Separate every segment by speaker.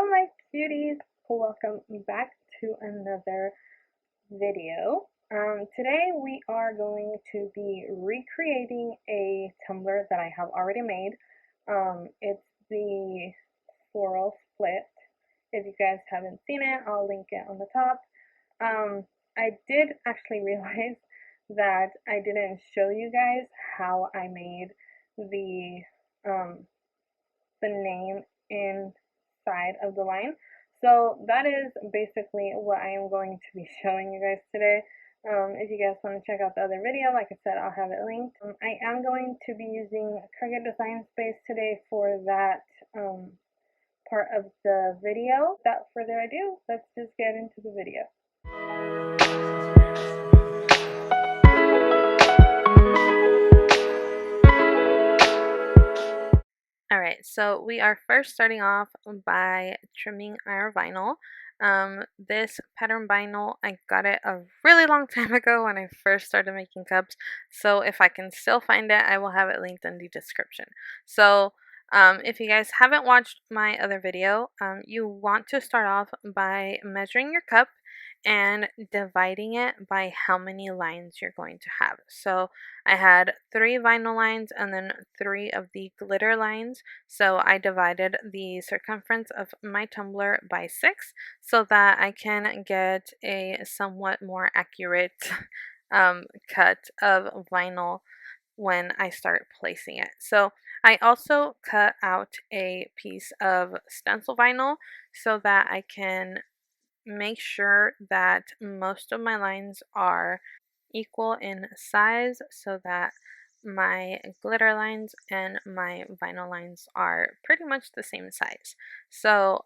Speaker 1: Hello my cuties, welcome back to another video. Today we are going to be recreating a tumbler that I have already made. It's the Swirl split. If you guys haven't seen it, I'll link it on the top. I did actually realize that I didn't show you guys how I made the um, the name inside of the line. So that is basically what I am going to be showing you guys today. If you guys want to check out the other video, like I said, I'll have it linked. I am going to be using Cricut Design Space today for that part of the video. Without further ado, let's just get into the video. Alright, so we are first starting off by trimming our vinyl. This pattern vinyl, I got it a really long time ago when I first started making cups, so if I can still find it, I will have it linked in the description. So if you guys haven't watched my other video, you want to start off by measuring your cup and dividing it by how many lines you're going to have. So I had 3 vinyl lines and then 3 of the glitter lines, so I divided the circumference of my tumbler by 6 so that I can get a somewhat more accurate cut of vinyl when I start placing it. So I also cut out a piece of stencil vinyl so that I can make sure that most of my lines are equal in size so that my glitter lines and my vinyl lines are pretty much the same size. So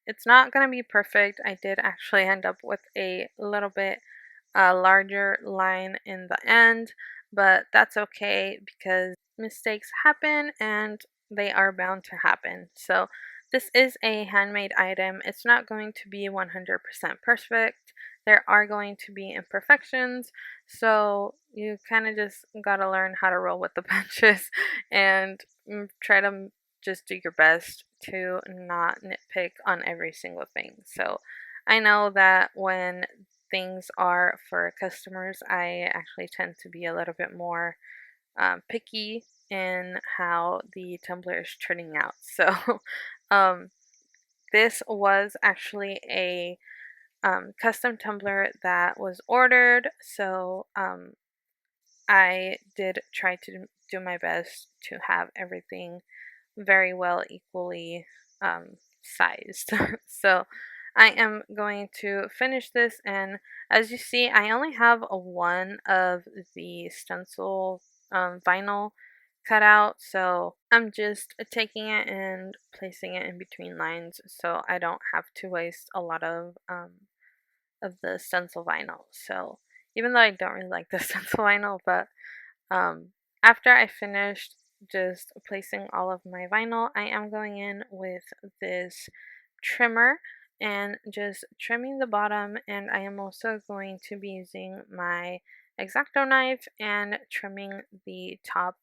Speaker 1: it's not going to be perfect. I did actually end up with a little bit larger line in the end, but that's okay because mistakes happen and they are bound to happen. So this is a handmade item. It's not going to be 100% perfect. There are going to be imperfections, so you kind of just gotta learn how to roll with the punches and try to just do your best to not nitpick on every single thing. So I know that when things are for customers, I actually tend to be a little bit more picky in how the tumbler is turning out. So um, this was actually a custom tumbler that was ordered, so I did try to do my best to have everything very well equally sized. So I am going to finish this, and as you see, I only have one of the stencil vinyl cut out, so I'm just taking it and placing it in between lines so I don't have to waste a lot of the stencil vinyl. So even though I don't really like the stencil vinyl, but um, after I finished just placing all of my vinyl, I am going in with this trimmer and just trimming the bottom, and I am also going to be using my X-Acto knife and trimming the top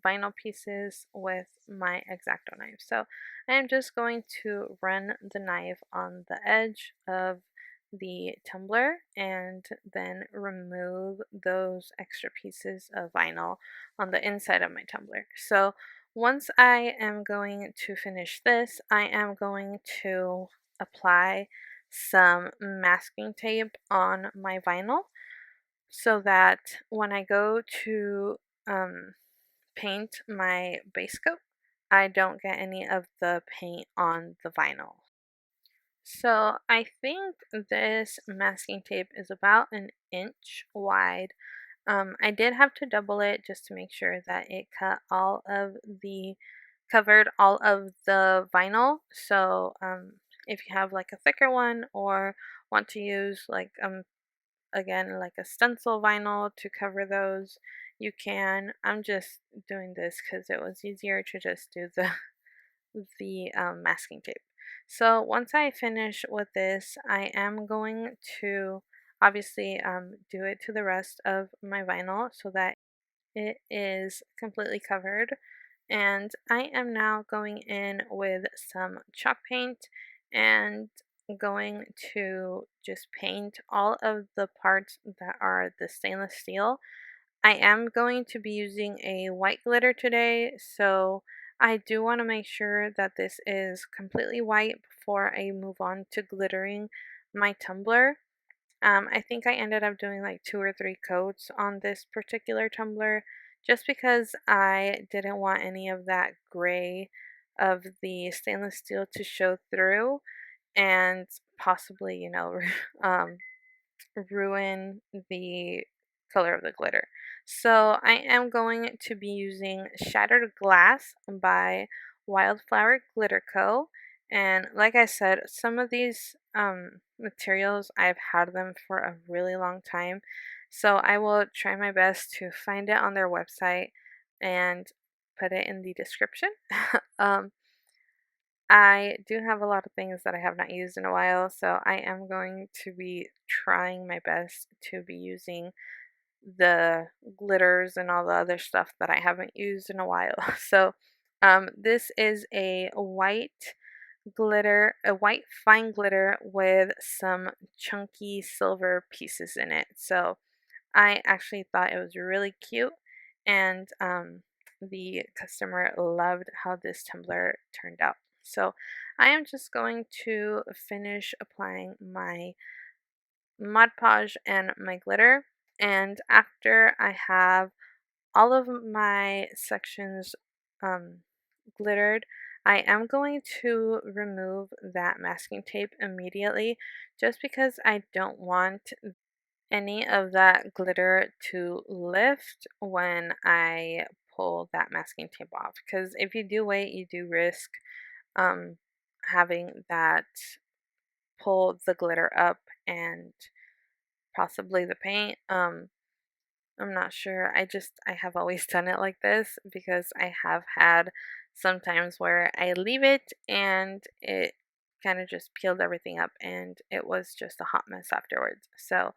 Speaker 1: vinyl pieces with my X-Acto knife. So I am just going to run the knife on the edge of the tumbler and then remove those extra pieces of vinyl on the inside of my tumbler. So once I am going to finish this, I am going to apply some masking tape on my vinyl so that when I go to paint my base coat, I don't get any of the paint on the vinyl. So I think this masking tape is about an inch wide. I did have to double it just to make sure that it covered all of the vinyl. So if you have like a thicker one or want to use like again like a stencil vinyl to cover those, you can. I'm just doing this because it was easier to just do the masking tape. So once I finish with this, I am going to obviously do it to the rest of my vinyl so that it is completely covered. And I am now going in with some chalk paint and going to just paint all of the parts that are the stainless steel. I am going to be using a white glitter today, so I do want to make sure that this is completely white before I move on to glittering my tumbler. I think I ended up doing like 2 or 3 coats on this particular tumbler just because I didn't want any of that gray of the stainless steel to show through and possibly, um, ruin the color of the glitter. So I am going to be using Shattered Glass by Wildflower Glitter Co. And like I said, some of these materials, I've had them for a really long time. So I will try my best to find it on their website and put it in the description. um, I do have a lot of things that I have not used in a while, so I am going to be trying my best to be using the glitters and all the other stuff that I haven't used in a while. So, this is a white glitter, a white fine glitter with some chunky silver pieces in it. So, I actually thought it was really cute, and the customer loved how this tumbler turned out. So I am just going to finish applying my Mod Podge and my glitter, and after I have all of my sections um, glittered, I am going to remove that masking tape immediately just because I don't want any of that glitter to lift when I pull that masking tape off. Because if you do wait, you do risk um, having that pull the glitter up and possibly the paint. I'm not sure. I have always done it like this because I have had sometimes where I leave it and it kind of just peeled everything up and it was just a hot mess afterwards. So,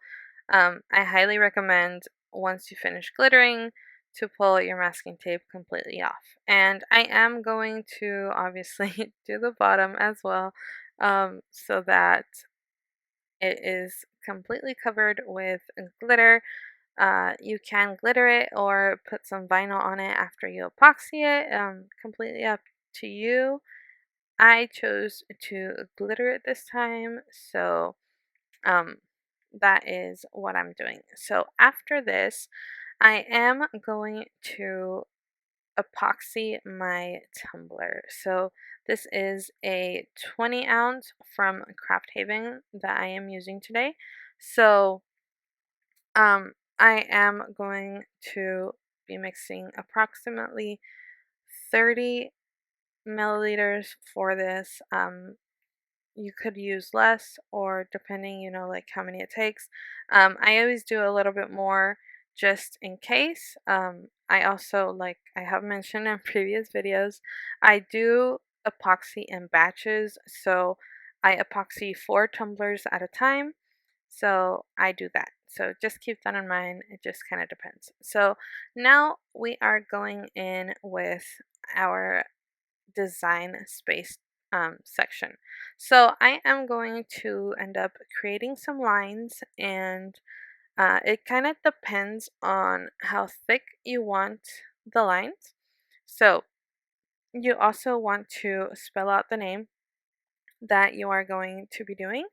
Speaker 1: I highly recommend once you finish glittering to pull your masking tape completely off. And I am going to obviously do the bottom as well, so that it is completely covered with glitter. You can glitter it or put some vinyl on it after you epoxy it. Completely up to you. I chose to glitter it this time, so um, that is what I'm doing. So after this, I am going to epoxy my tumbler. So this is a 20 ounce from Craft Haven that I am using today. So I am going to be mixing approximately 30 milliliters for this. You could use less or depending, like how many it takes. I always do a little bit more just in case. I also, like I have mentioned in previous videos, I do epoxy in batches. So I epoxy 4 tumblers at a time. So I do that. So just keep that in mind. It just kind of depends. So now we are going in with our design space section. So I am going to end up creating some lines, and it kind of depends on how thick you want the lines. So you also want to spell out the name that you are going to be doing.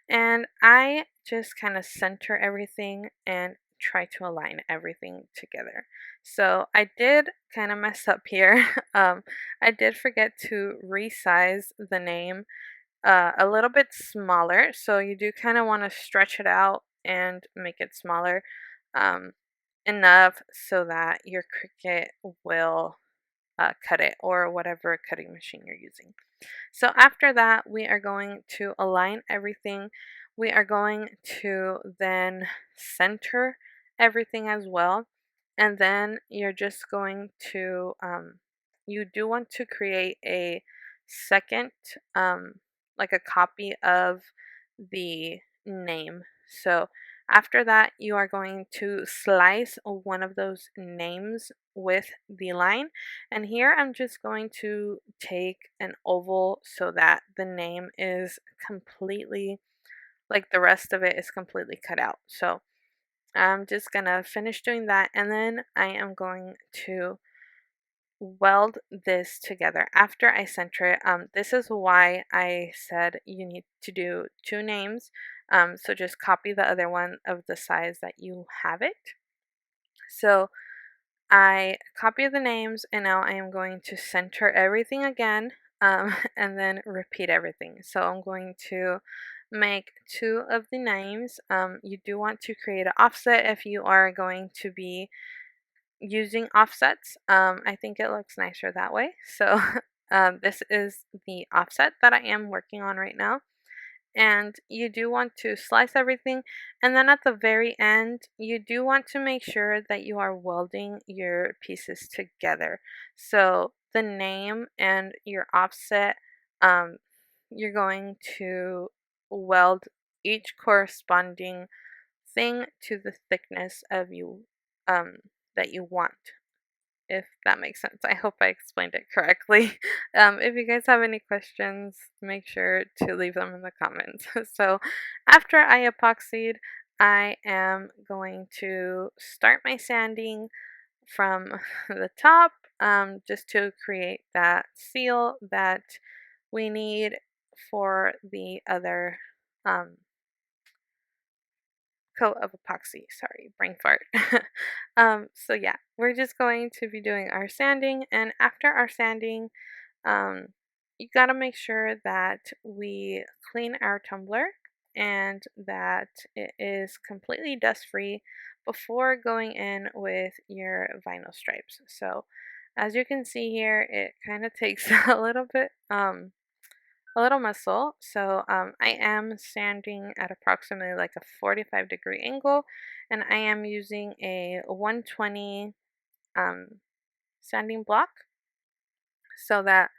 Speaker 1: And I just kind of center everything and try to align everything together. So I did kind of mess up here. I did forget to resize the name a little bit smaller. So you do kind of want to stretch it out and make it smaller um, enough so that your Cricut will cut it, or whatever cutting machine you're using. So after that, we are going to align everything. We are going to then center everything as well. And then you're just going to, you do want to create a second, like a copy of the name. So After that, you are going to slice one of those names with the line. And here I'm just going to take an oval so that the name is completely, like the rest of it is completely cut out. So I'm just gonna finish doing that, and then I am going to weld this together after I center it. This is why I said you need to do two names. So just copy the other one of the size that you have it. So I copy the names, and now I am going to center everything again, and then repeat everything. So I'm going to make two of the names. You do want to create an offset if you are going to be using offsets. I think it looks nicer that way. So this is the offset that I am working on right now. And you do want to slice everything, and then at the very end you do want to make sure that you are welding your pieces together. So the name and your offset, um, you're going to weld each corresponding thing to the thickness of you that you want, if that makes sense. I hope I explained it correctly. If you guys have any questions, make sure to leave them in the comments. So after I epoxied, I am going to start my sanding from the top, just to create that seal that we need for the other um, coat of epoxy. Sorry, brain fart. So yeah, we're just going to be doing our sanding, and after our sanding, um, you got to make sure that we clean our tumbler and that it is completely dust free before going in with your vinyl stripes. So as you can see here, it kind of takes a little muscle. So I am sanding at approximately like a 45-degree angle, and I am using a 120 um, sanding block so that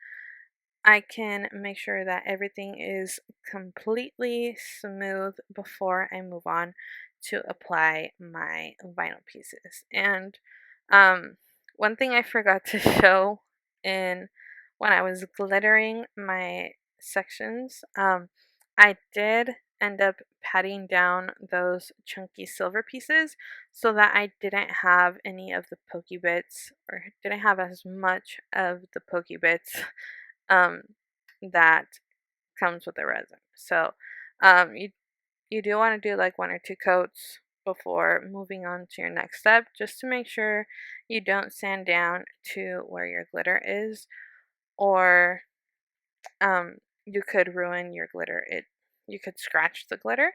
Speaker 1: I can make sure that everything is completely smooth before I move on to apply my vinyl pieces. And um, one thing I forgot to show in when I was glittering my sections, I did end up patting down those chunky silver pieces so that I didn't have any of the pokey bits, or didn't have as much of the pokey bits um, that comes with the resin. So you do want to do like one or two coats before moving on to your next step, just to make sure you don't sand down to where your glitter is, or you could ruin your glitter. You could scratch the glitter,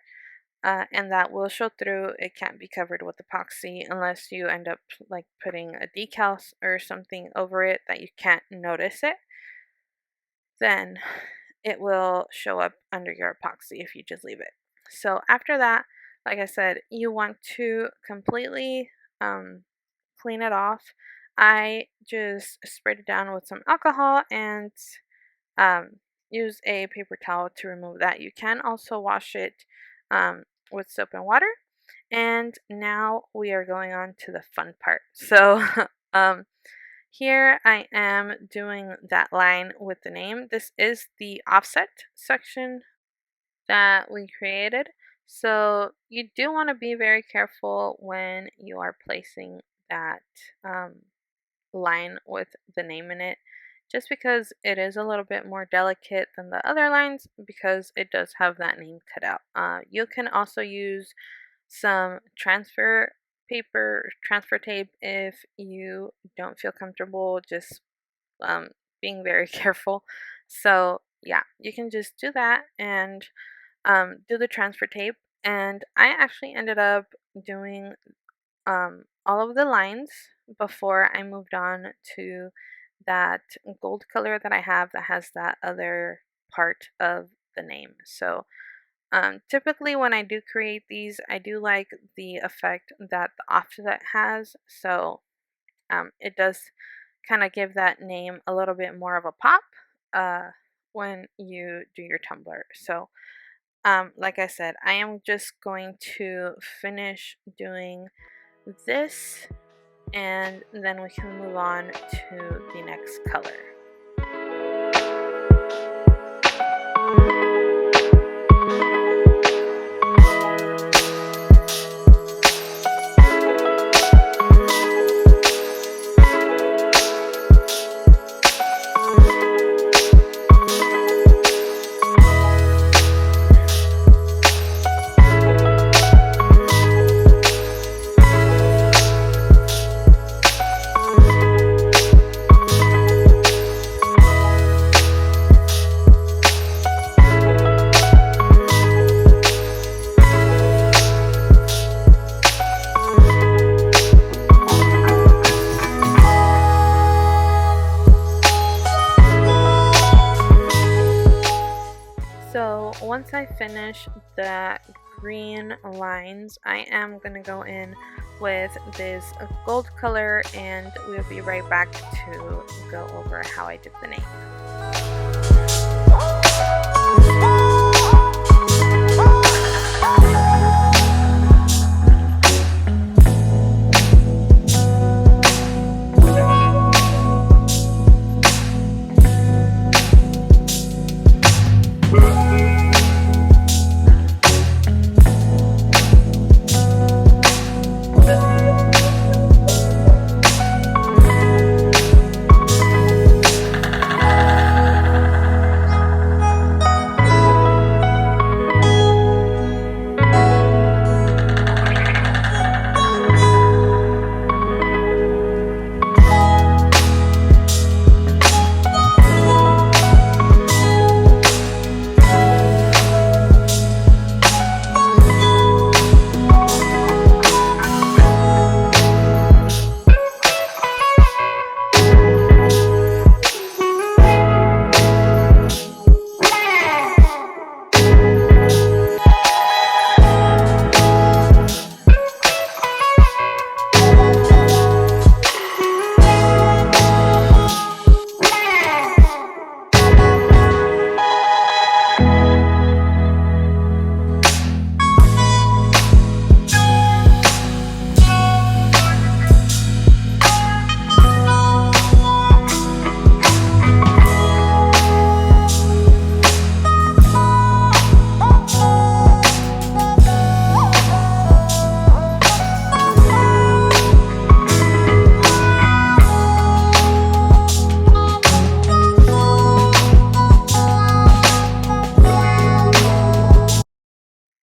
Speaker 1: and that will show through. It can't be covered with epoxy unless you end up like putting a decal or something over it that you can't notice it. Then it will show up under your epoxy if you just leave it. So after that, like I said, you want to completely clean it off. I just sprayed it down with some alcohol and um, use a paper towel to remove that. You can also wash it with soap and water. And now we are going on to the fun part. So um, here I am doing that line with the name. This is the offset section that we created. So you do want to be very careful when you are placing that um, line with the name in it, just because it is a little bit more delicate than the other lines because it does have that name cut out. You can also use some transfer tape if you don't feel comfortable just um, being very careful. So yeah, you can just do that and do the transfer tape. And I actually ended up doing all of the lines before I moved on to that gold color that I have that has that other part of the name. So typically when I do create these, I do like the effect that the offset has. So it does kind of give that name a little bit more of a pop uh, when you do your tumbler. So Like I said, I am just going to finish doing this and then we can move on to the next color. So once I finish the green lines, I am going to go in with this gold color and we'll be right back to go over how I did the name.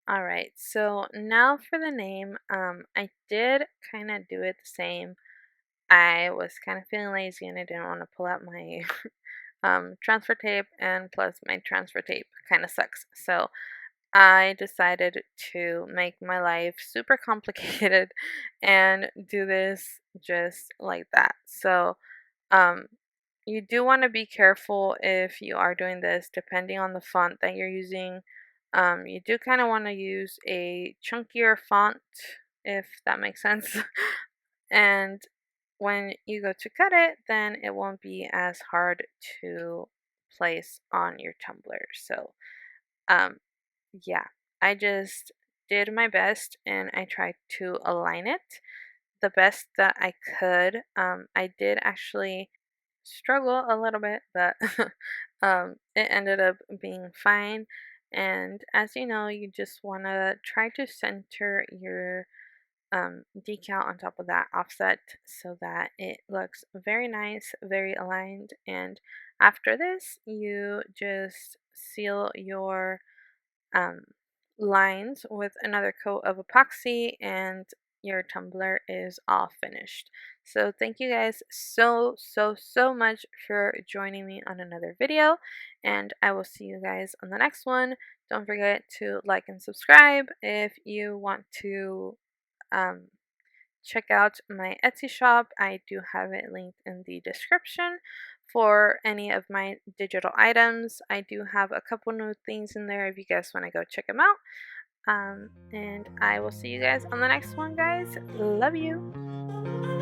Speaker 1: Alright, so now for the name, I did kind of do it the same. I was kind of feeling lazy and I didn't want to pull out my transfer tape, and plus my transfer tape kind of sucks. So I decided to make my life super complicated and do this just like that. So um, you do want to be careful if you are doing this, depending on the font that you're using. You do kind of want to use a chunkier font, if that makes sense. And when you go to cut it, then it won't be as hard to place on your tumbler. So, um, yeah, I just did my best and I tried to align it the best that I could. I did actually struggle a little bit, but it ended up being fine. And as you know, you just want to try to center your decal on top of that offset so that it looks very nice, very aligned. And after this, you just seal your um, lines with another coat of epoxy and your tumbler is all finished. So thank you guys so much for joining me on another video, and I will see you guys on the next one. Don't forget to like and subscribe if you want to um, check out my Etsy shop. I do have it linked in the description for any of my digital items. I do have a couple new things in there if you guys want to go check them out. And I will see you guys on the next one, guys. Love you.